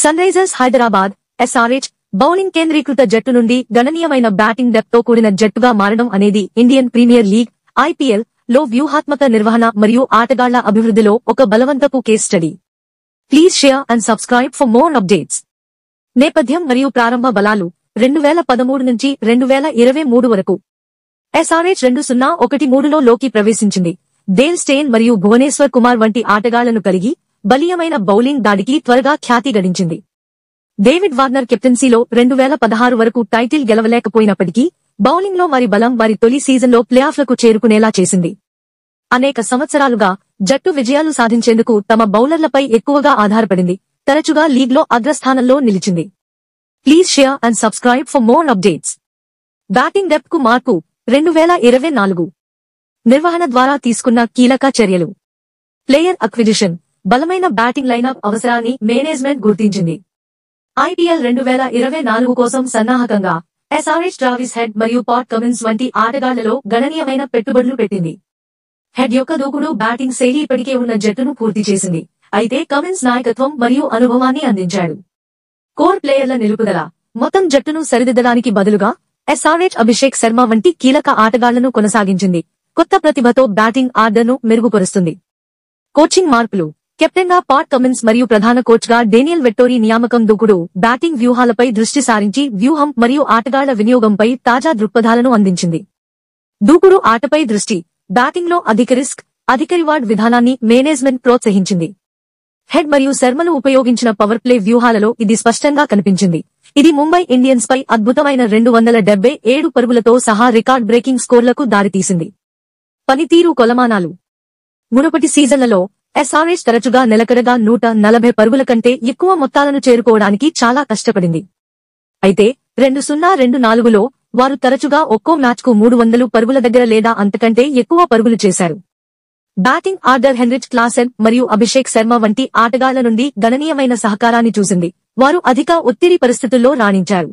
Sun Risers Hyderabad SRH bowling కేంద్రీకృత జట్టు నుండి గణనీయమైన బ్యాటింగ్ డెప్త్ తో కూడిన జట్టుగా మారడం అనేది ఇండియన్ ప్రీమియర్ లీగ్ ఐపీఎల్ లో వ్యూహాత్మక నిర్వహణ మరియు ఆటగాళ్ల అభివృద్ధిలో ఒక బలవంతపు case study. Please share and subscribe for more updates. నేపథ్యం మరియు ప్రారంభ బలాలు 2013 నుంచి 2023 వరకు ఎస్ఆర్హెచ్ 2013లో లోకి ప్రవేశించింది. దేల్ స్టేన్ మరియు భువనేశ్వర్ కుమార్ వంటి ఆటగాళ్లను కలిగి బలీయమైన బౌలింగ్ దాడికి త్వరగా ఖ్యాతి గడించింది. డేవిడ్ వార్నర్ కెప్టెన్సీలో 2016 వరకు టైటిల్ గెలవలేకపోయినప్పటికీ బౌలింగ్లో వారి బలం వారి తొలి సీజన్లో ప్లేఆఫ్లకు చేరుకునేలా చేసింది. అనేక సంవత్సరాలుగా జట్టు విజయాలు సాధించేందుకు తమ బౌలర్లపై ఎక్కువగా ఆధారపడింది. తరచుగా లీగ్లో అగ్రస్థానంలో నిలిచింది. Please share and subscribe for more updates. Batting depth కు మార్పు 2024 నిర్వహణ ద్వారా తీసుకున్న కీలక చర్యలు. ప్లేయర్ అక్విజిషన్ బలమైన బ్యాటింగ్ లైనప్ అవసరాన్ని మేనేజ్మెంట్ గుర్తించింది. ఐపీఎల్ 2024 కోసం సన్నాహకంగా ఎస్ఆర్హెచ్ ట్రావిస్ హెడ్ మరియు పాట్ కమిన్స్ వంటి ఆటగాళ్లలో గణనీయమైన పెట్టుబడులు పెట్టింది. హెడ్ యొక్క దూకుడు బ్యాటింగ్ శైలి ఇప్పటికే ఉన్న జట్టును పూర్తి చేసింది. అయితే కమిన్స్ నాయకత్వం మరియు అనుభవాన్ని అందించాడు. కోర్ ప్లేయర్ల నిలుపుదల మొత్తం జట్టును సరిదిద్దడానికి బదులుగా ఎస్ఆర్హెచ్ అభిషేక్ శర్మ వంటి కీలక ఆటగాళ్లను కొనసాగించింది. కొత్త ప్రతిభతో బ్యాటింగ్ ఆర్డర్ను మెరుగుపరుస్తుంది. కోచింగ్ మార్పులు కెప్టెన్ గా పాట్ కమిన్స్ మరియు ప్రధాన కోచ్ గా డేనియల్ వెట్టోరీ నియామకం దూకుడు బ్యాటింగ్ వ్యూహాలపై దృష్టి సారించి వ్యూహం మరియు ఆటగాళ్ల వినియోగంపై తాజా దృక్పథాలను అందించింది. దూకుడు ఆటపై దృష్టి బ్యాటింగ్ లో అధిక రిస్క్ అధిక రివార్డ్ విధానాన్ని మేనేజ్మెంట్ ప్రోత్సహించింది. హెడ్ మరియు శర్మలు ఉపయోగించిన పవర్ ప్లే వ్యూహాలలో ఇది స్పష్టంగా కనిపించింది. ఇది ముంబై ఇండియన్స్ పై అద్భుతమైన 277 పరుగులతో సహా రికార్డ్ బ్రేకింగ్ స్కోర్లకు దారితీసింది. పనితీరు కొలమానాలు మునుపటి సీజన్లలో ఎస్ఆర్హెచ్ తరచుగా నిలకడగా 140 పరుగుల కంటే ఎక్కువ మొత్తాలను చేరుకోవడానికి చాలా కష్టపడింది. అయితే 2024లో వారు తరచుగా ఒక్కో మ్యాచ్కు 300 పరుగుల దగ్గర లేదా అంతకంటే ఎక్కువ పరుగులు చేశారు. బ్యాటింగ్ ఆర్డర్ హెన్రిచ్ క్లాసెన్ మరియు అభిషేక్ శర్మ వంటి ఆటగాళ్ల నుండి గణనీయమైన సహకారాన్ని చూసింది. వారు అధిక ఒత్తిడి పరిస్థితుల్లో రాణించారు.